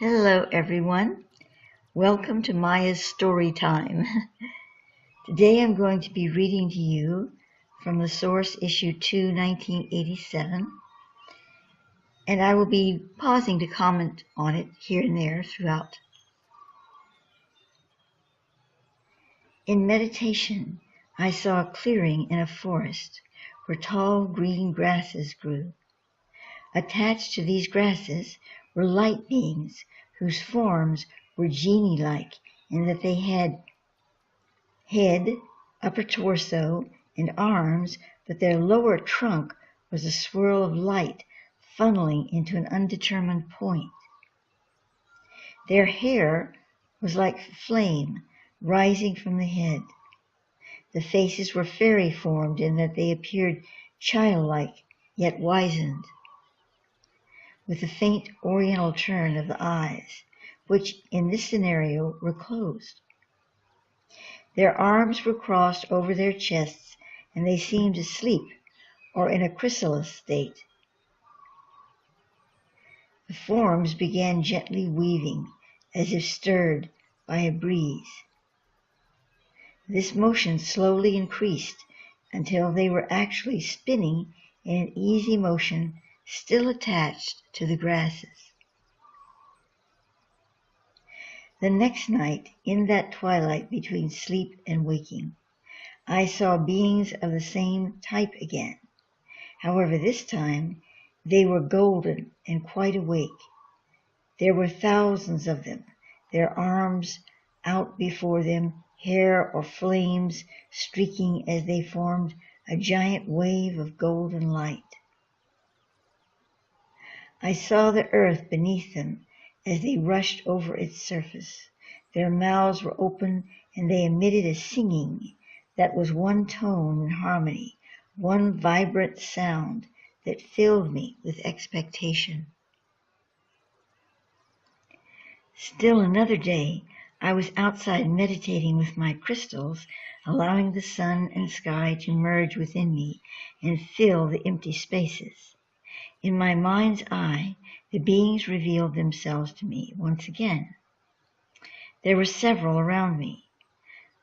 Hello everyone, welcome to Maya's Story Time. Today I'm going to be reading to you from the source issue 2, 1987, and I will be pausing to comment on it here and there throughout. In meditation, I saw a clearing in a forest where tall green grasses grew. Attached to these grasses were light beings whose forms were genie-like in that they had head, upper torso, and arms, but their lower trunk was a swirl of light funneling into an undetermined point. Their hair was like flame rising from the head. The faces were fairy-formed in that they appeared childlike, yet wizened, with a faint oriental turn of the eyes, which in this scenario were closed. Their arms were crossed over their chests, and they seemed asleep or in a chrysalis state. The forms began gently weaving, as if stirred by a breeze. This motion slowly increased until they were actually spinning in an easy motion, still attached to the grasses. The next night, in that twilight between sleep and waking, I saw beings of the same type again. However, this time they were golden and quite awake. There were thousands of them, their arms out before them, hair or flames streaking as they formed a giant wave of golden light. I saw the earth beneath them as they rushed over its surface. Their mouths were open and they emitted a singing that was one tone in harmony, one vibrant sound that filled me with expectation. Still another day, I was outside meditating with my crystals, allowing the sun and sky to merge within me and fill the empty spaces. In my mind's eye, the beings revealed themselves to me once again. There were several around me.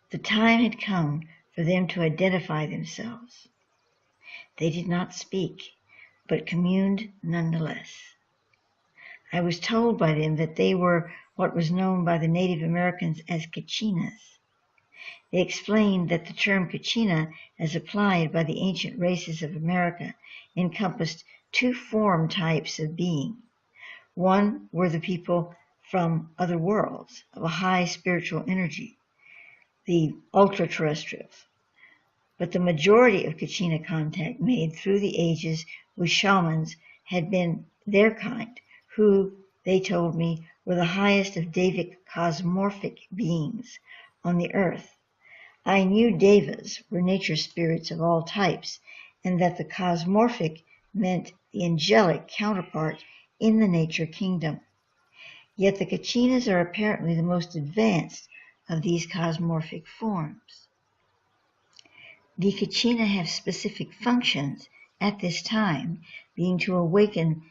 The time had come for them to identify themselves. They did not speak, but communed nonetheless. I was told by them that they were what was known by the Native Americans as Kachinas. They explained that the term Kachina, as applied by the ancient races of America, encompassed two form types of being. One were the people from other worlds of a high spiritual energy, the ultra-terrestrials. But the majority of Kachina contact made through the ages with shamans had been their kind, who, they told me, were the highest of Devic cosmorphic beings on the earth. I knew Devas were nature spirits of all types, and that the cosmorphic meant the angelic counterpart in the nature kingdom. Yet the Kachinas are apparently the most advanced of these cosmorphic forms. The Kachina have specific functions at this time, being to awaken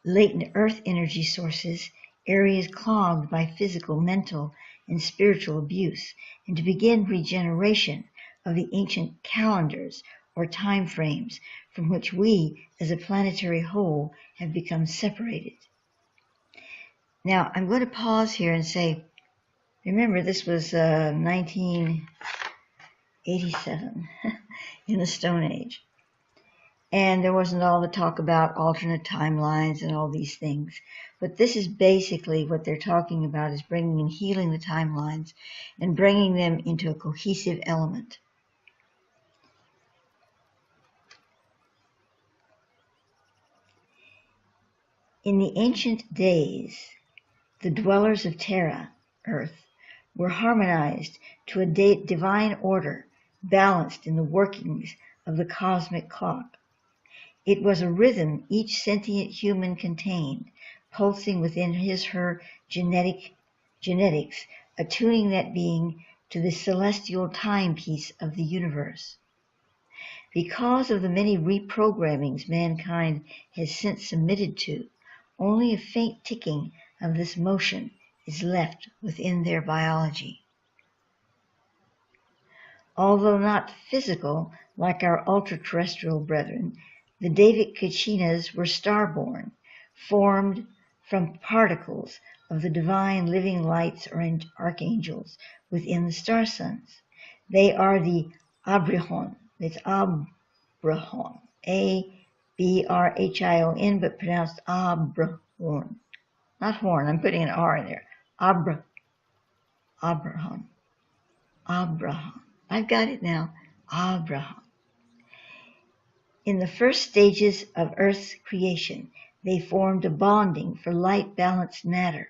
latent earth energy sources, areas clogged by physical, mental, and spiritual abuse, and to begin regeneration of the ancient calendars or time frames from which we, as a planetary whole, have become separated. Now, I'm going to pause here and say, remember, this was 1987 in the Stone Age. And there wasn't all the talk about alternate timelines and all these things. But this is basically what they're talking about, is bringing and healing the timelines and bringing them into a cohesive element. In the ancient days, the dwellers of Terra, Earth, were harmonized to a divine order, balanced in the workings of the cosmic clock. It was a rhythm each sentient human contained, pulsing within his/her genetics, attuning that being to the celestial timepiece of the universe. Because of the many reprogrammings mankind has since submitted to, only a faint ticking of this motion is left within their biology. Although not physical like our ultra-terrestrial brethren, the Davic Kachinas were star-born, formed from particles of the divine living lights or archangels within the star suns. They are the Abrahon. It's Abrahon. A-B-R-H-I-O-N, but pronounced Abrahon. Not horn, I'm putting an R in there. Abraham. Abraham. I've got it now. Abraham. In the first stages of Earth's creation, they formed a bonding for light-balanced matter.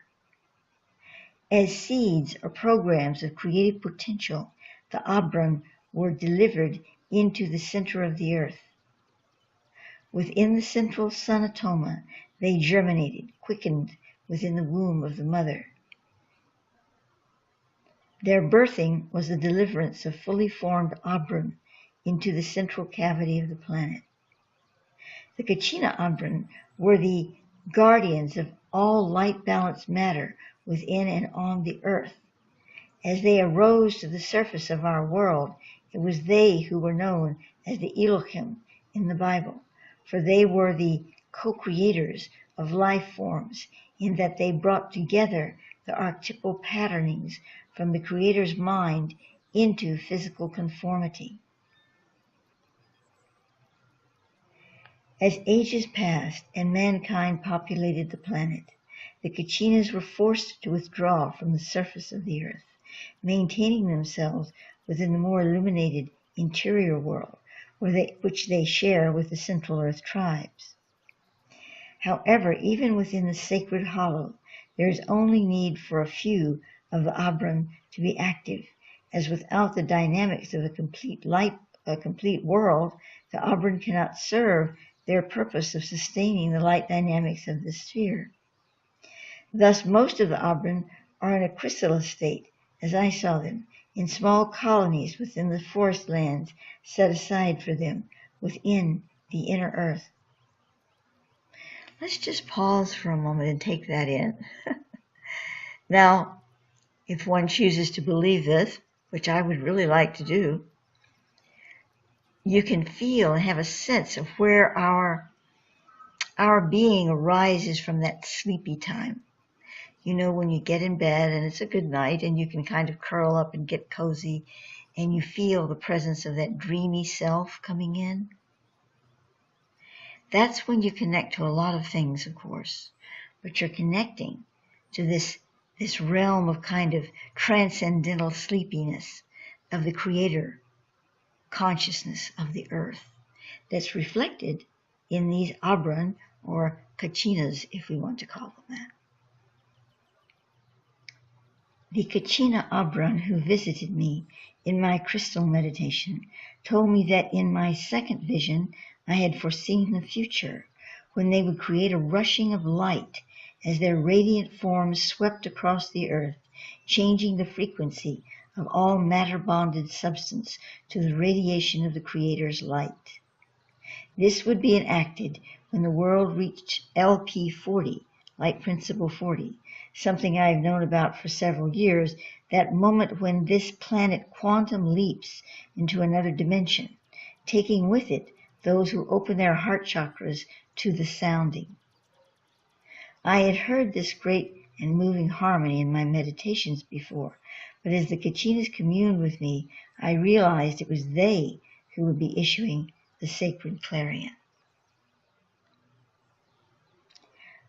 As seeds or programs of creative potential, the Abram were delivered into the center of the Earth. Within the central sunatoma, they germinated, quickened within the womb of the mother. Their birthing was the deliverance of fully formed Abram into the central cavity of the planet. The Kachina Abram were the guardians of all light-balanced matter within and on the earth. As they arose to the surface of our world, it was they who were known as the Elohim in the Bible, for they were the co-creators of life forms in that they brought together the archetypal patternings from the Creator's mind into physical conformity. As ages passed and mankind populated the planet, the Kachinas were forced to withdraw from the surface of the earth, maintaining themselves within the more illuminated interior world, which they share with the Central Earth tribes. However, even within the sacred hollow, there is only need for a few of the Abram to be active, as without the dynamics of a complete world, the Abram cannot serve their purpose of sustaining the light dynamics of the sphere. Thus, most of the Abram are in a chrysalis state, as I saw them, in small colonies within the forest lands set aside for them within the inner earth. Let's just pause for a moment and take that in. Now, if one chooses to believe this, which I would really like to do, you can feel and have a sense of where our being arises from that sleepy time. You know, when you get in bed and it's a good night and you can kind of curl up and get cozy and you feel the presence of that dreamy self coming in. That's when you connect to a lot of things, of course, but you're connecting to this realm of kind of transcendental sleepiness of the Creator consciousness of the earth that's reflected in these Abram or Kachinas, if we want to call them that. The Kachina Abram who visited me in my crystal meditation told me that in my second vision I had foreseen the future, when they would create a rushing of light as their radiant forms swept across the earth, changing the frequency of all matter-bonded substance to the radiation of the Creator's light. This would be enacted when the world reached LP 40, Light Principle 40, something I have known about for several years, that moment when this planet quantum leaps into another dimension, taking with it those who open their heart chakras to the sounding. I had heard this great and moving harmony in my meditations before, but as the Kachinas communed with me, I realized it was they who would be issuing the sacred clarion.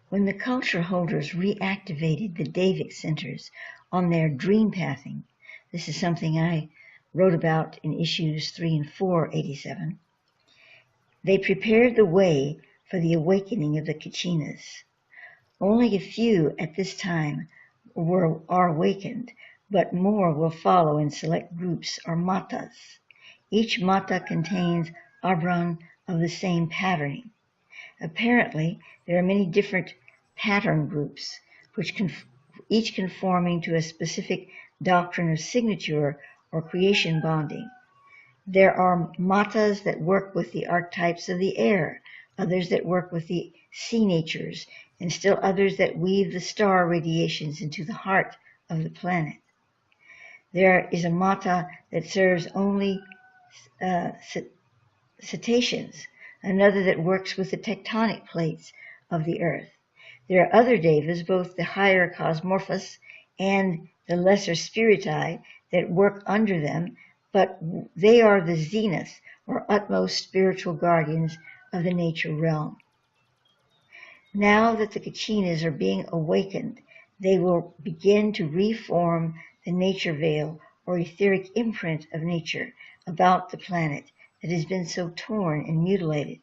When the culture holders reactivated the Davic centers on their dream pathing, this is something I wrote about in issues 3 and 4, 87, they prepared the way for the awakening of the Kachinas. Only a few at this time are awakened, but more will follow in select groups or matas. Each mata contains Abram of the same patterning. Apparently, there are many different pattern groups, each conforming to a specific doctrine of signature or creation bonding. There are matas that work with the archetypes of the air, others that work with the sea natures, and still others that weave the star radiations into the heart of the planet. There is a mata that serves only cetaceans, another that works with the tectonic plates of the earth. There are other devas, both the higher cosmorphos and the lesser spiriti, that work under them, but they are the zenith or utmost spiritual guardians of the nature realm. Now that the Kachinas are being awakened, they will begin to reform the nature veil or etheric imprint of nature about the planet that has been so torn and mutilated.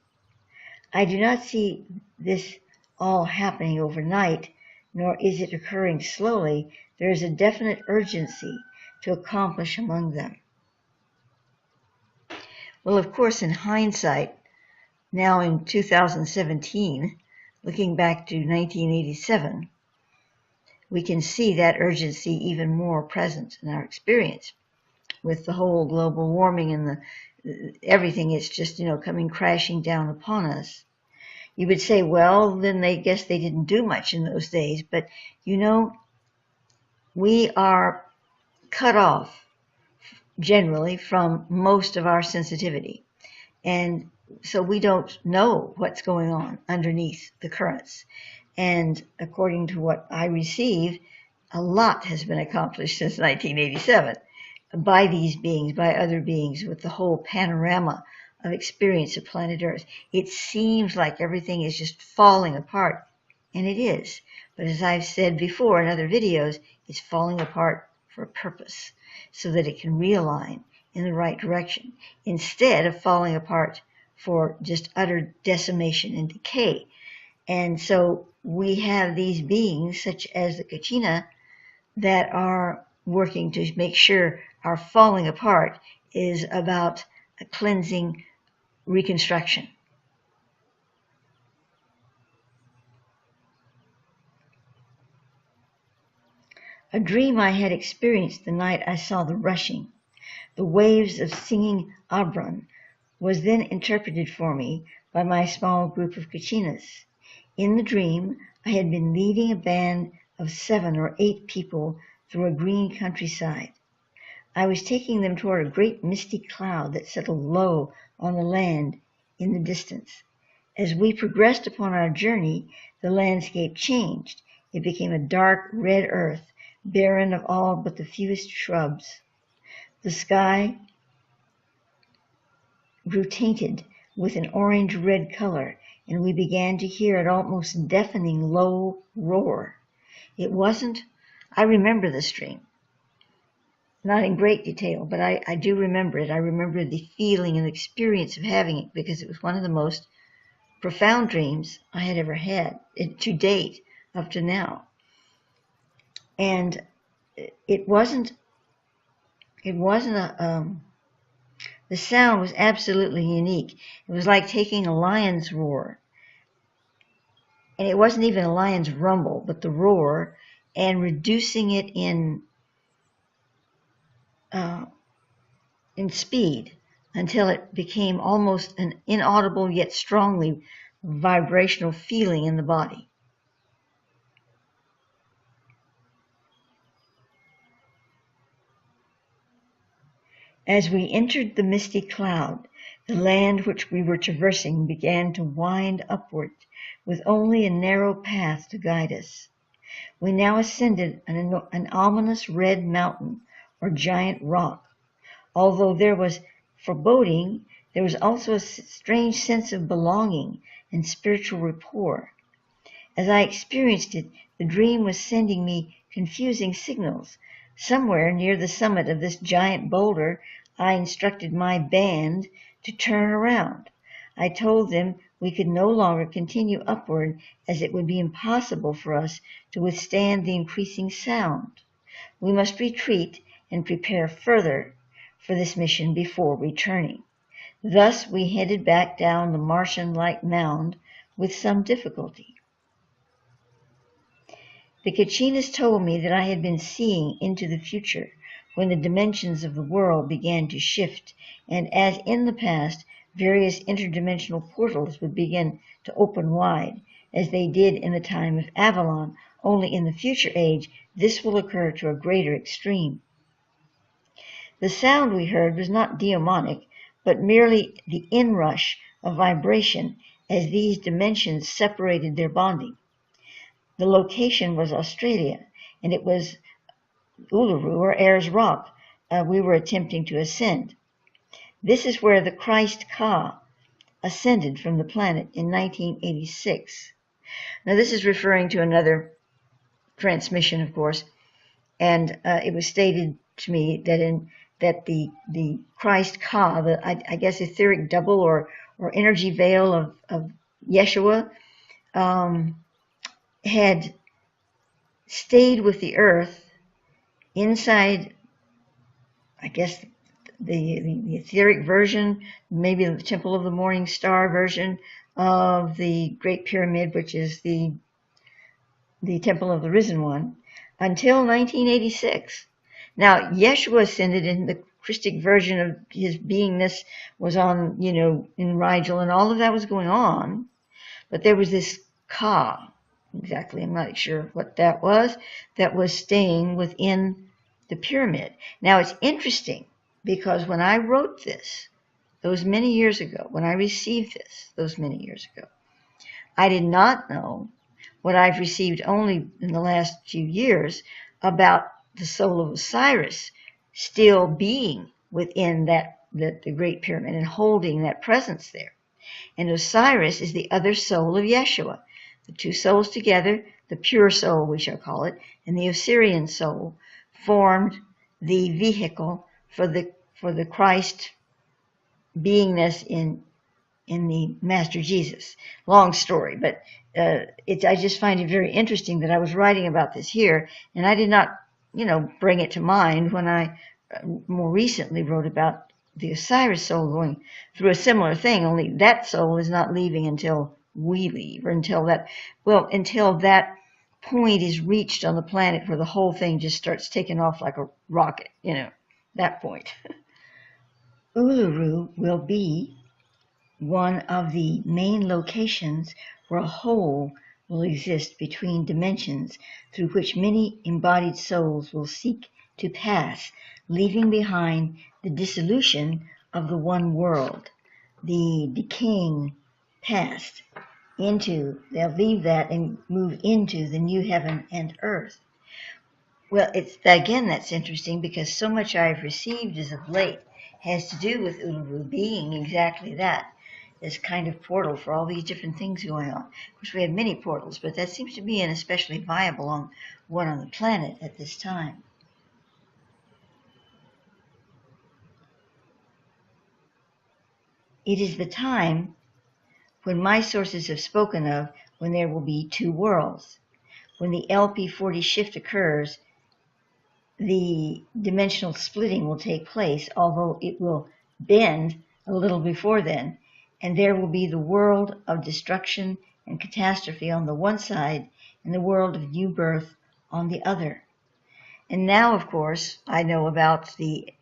I do not see this all happening overnight, nor is it occurring slowly. There is a definite urgency to accomplish among them. Well, of course, in hindsight, now in 2017, looking back to 1987, we can see that urgency even more present in our experience with the whole global warming and everything. It's just, coming crashing down upon us. You would say, well, then they guess they didn't do much in those days. But, we are cut off generally from most of our sensitivity. And so we don't know what's going on underneath the currents. And according to what I receive, a lot has been accomplished since 1987 by these beings, by other beings, with the whole panorama of experience of planet Earth. It seems like everything is just falling apart, and it is. But as I've said before in other videos, it's falling apart for a purpose, so that it can realign in the right direction, instead of falling apart for just utter decimation and decay. And so we have these beings, such as the Kachina, that are working to make sure our falling apart is about a cleansing reconstruction. A dream I had experienced the night I saw the rushing, the waves of singing Abran, was then interpreted for me by my small group of Kachinas. In the dream, I had been leading a band of 7 or 8 people through a green countryside. I was taking them toward a great misty cloud that settled low on the land in the distance. As we progressed upon our journey, the landscape changed. It became a dark red earth, barren of all but the fewest shrubs. The sky grew tainted with an orange-red color, and we began to hear an almost deafening low roar. It wasn't, I remember this dream, not in great detail, but I do remember it. I remember the feeling and experience of having it, because it was one of the most profound dreams I had ever had to date, up to now. And it wasn't the sound was absolutely unique. It was like taking a lion's roar. And it wasn't even a lion's rumble, but the roar, and reducing it in speed until it became almost an inaudible yet strongly vibrational feeling in the body. As we entered the misty cloud, the land which we were traversing began to wind upward, with only a narrow path to guide us. We now ascended an ominous red mountain or giant rock. Although there was foreboding, there was also a strange sense of belonging and spiritual rapport. As I experienced it, the dream was sending me confusing signals. Somewhere near the summit of this giant boulder, I instructed my band to turn around. I told them we could no longer continue upward, as it would be impossible for us to withstand the increasing sound. We must retreat and prepare further for this mission before returning. Thus we headed back down the Martian-like mound with some difficulty. The Kachinas told me that I had been seeing into the future, when the dimensions of the world began to shift, and as in the past, various interdimensional portals would begin to open wide, as they did in the time of Avalon, only in the future age this will occur to a greater extreme. The sound we heard was not demonic, but merely the inrush of vibration as these dimensions separated their bonding. The location was Australia, and it was Uluru, or Ayers Rock, we were attempting to ascend. This is where the Christ Ka ascended from the planet in 1986. Now, this is referring to another transmission, of course, and it was stated to me that the Christ Ka, I guess etheric double or energy veil of Yeshua, had stayed with the earth inside, I guess, the etheric version, maybe the Temple of the Morning Star version of the Great Pyramid, which is the Temple of the Risen One, until 1986. Now, Yeshua ascended, and the Christic version of his beingness was on, in Rigel, and all of that was going on. But there was this Ka, exactly, I'm not sure what that was staying within the pyramid. Now, it's interesting because when I wrote this, those many years ago, when I received this, those many years ago, I did not know what I've received only in the last few years about the soul of Osiris still being within the Great Pyramid and holding that presence there. And Osiris is the other soul of Yeshua. The two souls together, the pure soul, we shall call it, and the Osirian soul, formed the vehicle for the Christ beingness in the Master Jesus. Long story, but I just find it very interesting that I was writing about this here, and I did not, bring it to mind when I more recently wrote about the Osiris soul going through a similar thing, only that soul is not leaving until we leave, or until that point is reached on the planet where the whole thing just starts taking off like a rocket, that point. Uluru will be one of the main locations where a hole will exist between dimensions through which many embodied souls will seek to pass, leaving behind the dissolution of the one world, the decaying past. They'll leave that and move into the new heaven and earth. Well, that's interesting because so much I've received as of late has to do with Uluru being exactly that, this kind of portal for all these different things going on. Of course, we have many portals, but that seems to be an especially viable one on the planet at this time. It is the time when my sources have spoken of when there will be two worlds. When the LP40 shift occurs, the dimensional splitting will take place, although it will bend a little before then, and there will be the world of destruction and catastrophe on the one side and the world of new birth on the other. And now, of course, I know about the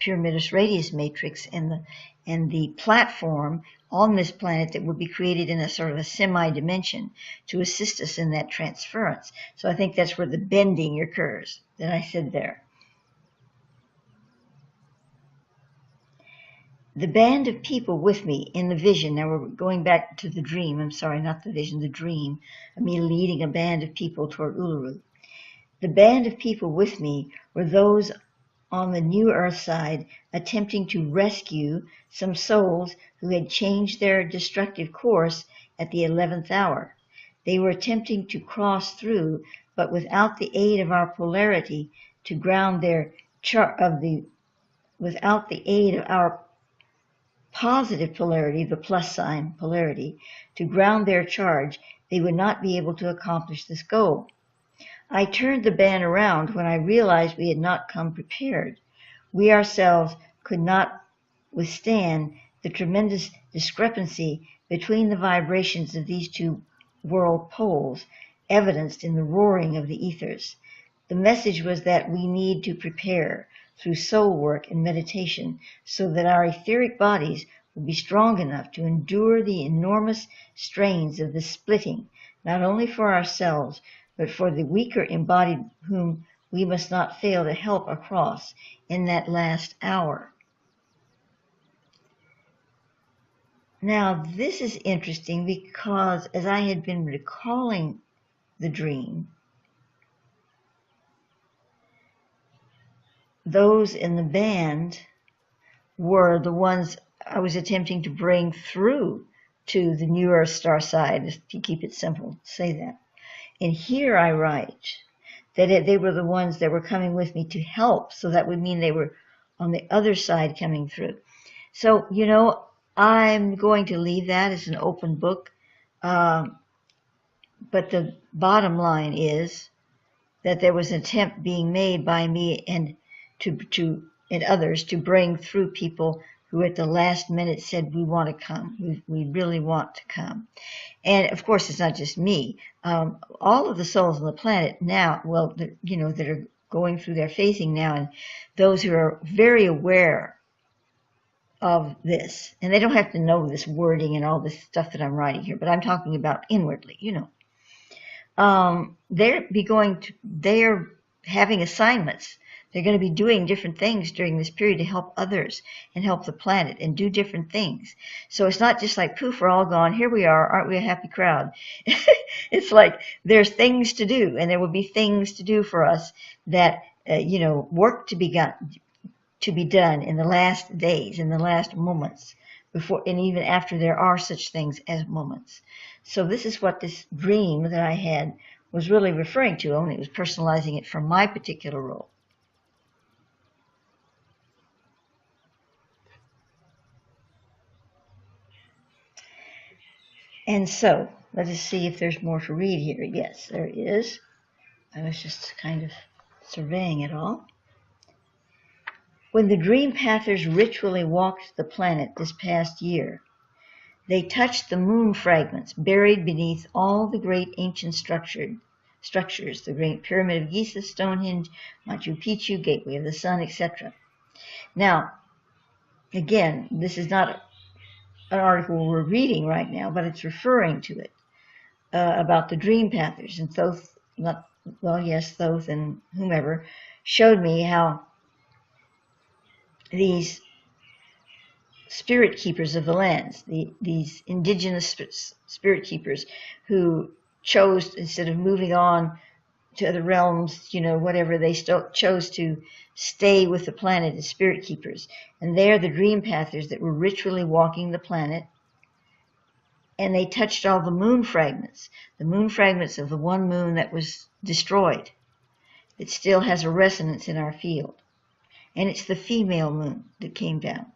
Pyramidus radius matrix and the platform on this planet that will be created in a sort of a semi-dimension to assist us in that transference. So I think that's where the bending occurs that I said there. The band of people with me in the vision, now we're going back to the dream, I'm sorry, not the vision, the dream, of me leading a band of people toward Uluru. The band of people with me were those on the New Earth side attempting to rescue some souls who had changed their destructive course at the 11th hour. They were attempting to cross through, but without the aid of our polarity to ground their without the aid of our positive polarity, the plus sign polarity, to ground their charge, they would not be able to accomplish this goal. I turned the band around when I realized we had not come prepared. We ourselves could not withstand the tremendous discrepancy between the vibrations of these two world poles, evidenced in the roaring of the ethers. The message was that we need to prepare through soul work and meditation so that our etheric bodies will be strong enough to endure the enormous strains of the splitting, not only for ourselves, but for the weaker embodied whom we must not fail to help across in that last hour. Now, this is interesting because as I had been recalling the dream, those in the band were the ones I was attempting to bring through to the New Earth star side, if you keep it simple, say that. And here I write that they were the ones that were coming with me to help, so that would mean they were on the other side coming through. So, I'm going to leave that as an open book, but the bottom line is that there was an attempt being made by me and and others to bring through people who at the last minute said, we want to come, we really want to come. And of course, it's not just me. All of the souls on the planet now, that are going through their phasing now, and those who are very aware of this, and they don't have to know this wording and all this stuff that I'm writing here, but I'm talking about inwardly, they're having assignments. They're going to be doing different things during this period to help others and help the planet and do different things. So it's not just like, poof, we're all gone. Here we are. Aren't we a happy crowd? It's like there's things to do, and there will be things to do for us that, work to be done in the last days, in the last moments, before and even after there are such things as moments. So this is what this dream that I had was really referring to, only it was personalizing it for my particular role. And so, let us see if there's more to read here. Yes, there is. I was just kind of surveying it all. When the Dream Pathers ritually walked the planet this past year, they touched the moon fragments buried beneath all the great ancient structures, the Great Pyramid of Giza, Stonehenge, Machu Picchu, Gateway of the Sun, etc. Now, again, this is not an article we're reading right now, but it's referring to it, about the Dream Pathers. And Thoth, Thoth and whomever showed me how these spirit keepers of the lands, these indigenous spirit keepers who chose, instead of moving on to other realms, whatever, they still chose to stay with the planet as spirit keepers. And they're the Dream Pathers that were ritually walking the planet. And they touched all the moon fragments of the one moon that was destroyed. It still has a resonance in our field. And it's the female moon that came down.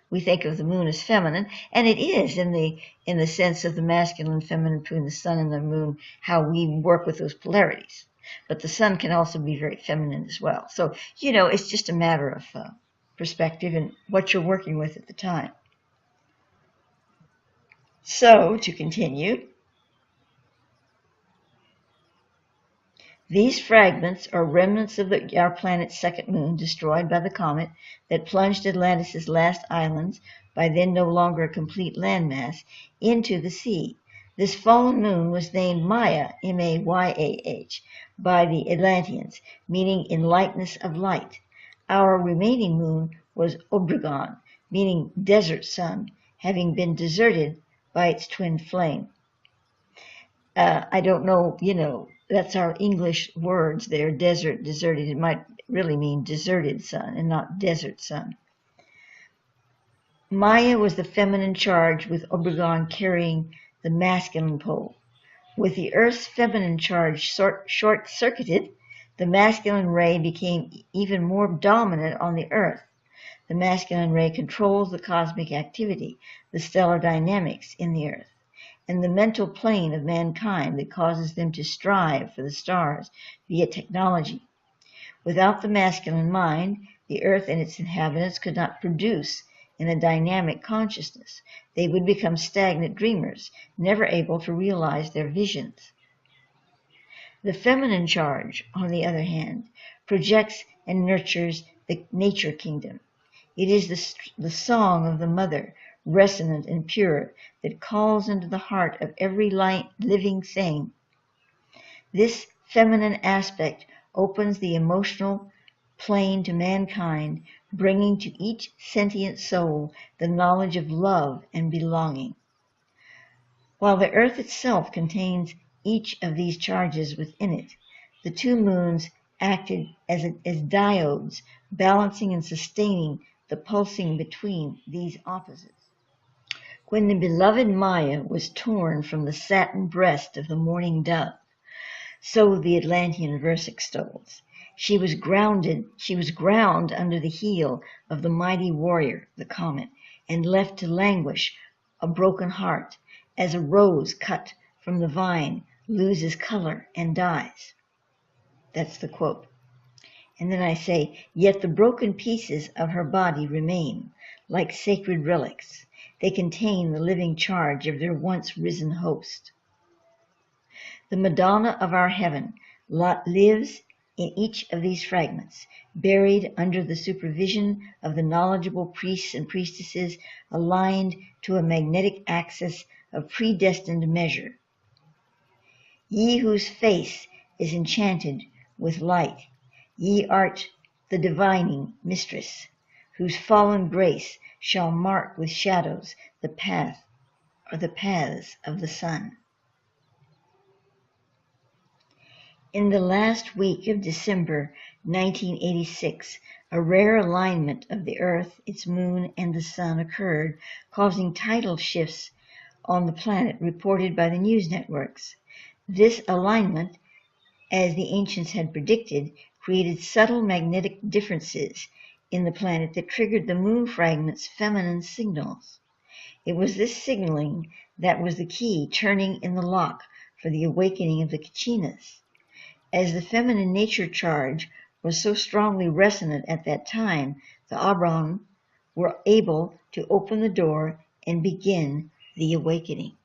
We think of the moon as feminine, and it is in the sense of the masculine and feminine between the sun and the moon, how we work with those polarities. But the sun can also be very feminine as well. So, it's just a matter of perspective and what you're working with at the time. So, to continue, these fragments are remnants of our planet's second moon, destroyed by the comet that plunged Atlantis' last islands, by then no longer a complete landmass, into the sea. This fallen moon was named Maya, M-A-Y-A-H, by the Atlanteans, meaning in likeness of light. Our remaining moon was Obregon, meaning desert sun, having been deserted by its twin flame. I don't know, that's our English words there, desert, deserted. It might really mean deserted sun and not desert sun. Maya was the feminine charge, with Obregon carrying the masculine pole. With the Earth's feminine charge short-circuited, the masculine ray became even more dominant on the Earth. The masculine ray controls the cosmic activity, the stellar dynamics in the Earth, and the mental plane of mankind that causes them to strive for the stars via technology. Without the masculine mind, the Earth and its inhabitants could not produce in a dynamic consciousness. They would become stagnant dreamers, never able to realize their visions. The feminine charge, on the other hand, projects and nurtures the nature kingdom. It is the song of the mother, resonant and pure, that calls into the heart of every living thing This feminine aspect opens the emotional plane to mankind, bringing to each sentient soul the knowledge of love and belonging. While the earth itself contains each of these charges within it, the two moons acted as diodes, balancing and sustaining the pulsing between these opposites. When the beloved Maya was torn from the satin breast of the morning dove, so the Atlantean verse extols, she was ground under the heel of the mighty warrior, the comet, and left to languish a broken heart, as a rose cut from the vine loses color and dies. That's the quote. And then I say, yet the broken pieces of her body remain, like sacred relics. They contain the living charge of their once risen host. The Madonna of our heaven lives in each of these fragments, buried under the supervision of the knowledgeable priests and priestesses, aligned to a magnetic axis of predestined measure. Ye whose face is enchanted with light, ye art the divining mistress, whose fallen grace shall mark with shadows the path or the paths of the sun. In the last week of December 1986, a rare alignment of the Earth, its moon, and the sun occurred, causing tidal shifts on the planet reported by the news networks. This alignment, as the ancients had predicted, created subtle magnetic differences in the planet that triggered the moon fragment's feminine signals. It was this signaling that was the key turning in the lock for the awakening of the Kachinas. As the feminine nature charge was so strongly resonant at that time, the Abram were able to open the door and begin the awakening.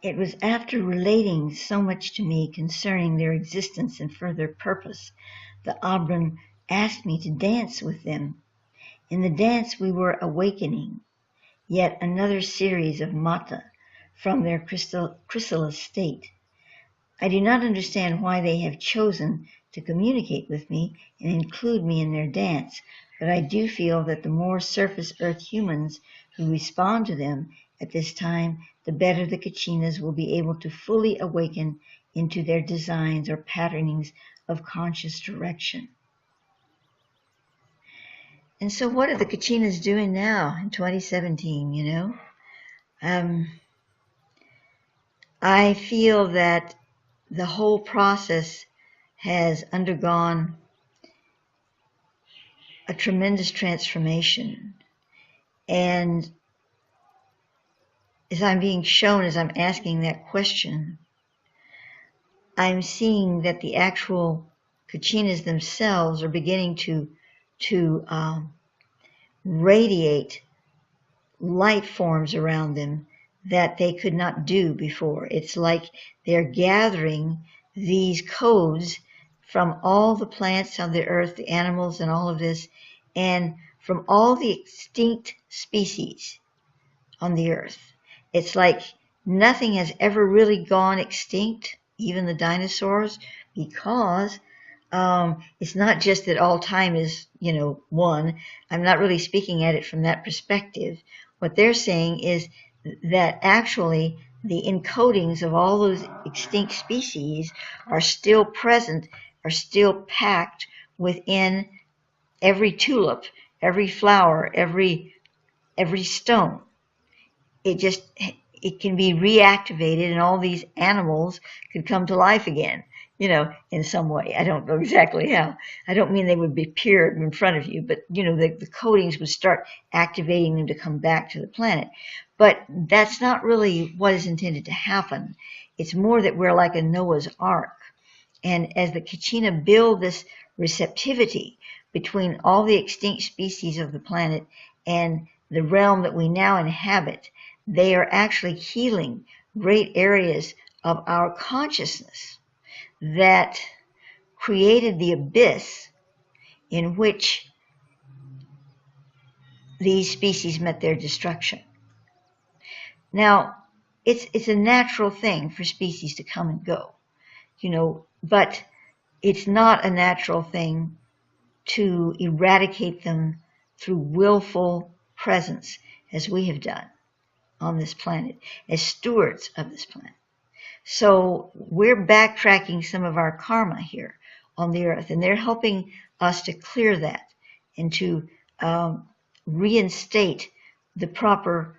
It was after relating so much to me concerning their existence and further purpose, the Abram asked me to dance with them. In the dance we were awakening yet another series of mata from their chrysalis state. I do not understand why they have chosen to communicate with me and include me in their dance, but I do feel that the more surface earth humans who respond to them at this time, the better the Kachinas will be able to fully awaken into their designs or patternings of conscious direction. And so what are the Kachinas doing now in 2017, you know? I feel that the whole process has undergone a tremendous transformation. And as I'm being shown, as I'm asking that question, I'm seeing that the actual Kachinas themselves are beginning to radiate light forms around them that they could not do before. It's like they're gathering these codes from all the plants on the earth, the animals and all of this, and from all the extinct species on the earth. It's like nothing has ever really gone extinct, even the dinosaurs, because it's not just that all time is, you know, one. I'm not really speaking at it from that perspective. What they're saying is that actually the encodings of all those extinct species are still present, are still packed within every tulip, every flower, every stone. It can be reactivated and all these animals could come to life again, you know, in some way. I don't know exactly how. I don't mean they would be appeared in front of you, but, you know, the coatings would start activating them to come back to the planet. But that's not really what is intended to happen. It's more that we're like a Noah's Ark. And as the Kachina build this receptivity between all the extinct species of the planet and the realm that we now inhabit, they are actually healing great areas of our consciousness that created the abyss in which these species met their destruction. Now, it's a natural thing for species to come and go, but it's not a natural thing to eradicate them through willful presence as we have done on this planet, as stewards of this planet. So we're backtracking some of our karma here on the earth, and they're helping us to clear that and to reinstate the proper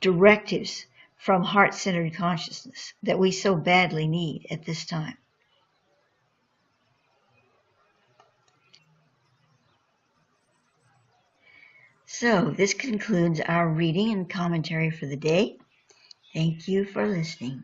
directives from heart-centered consciousness that we so badly need at this time. So this concludes our reading and commentary for the day. Thank you for listening.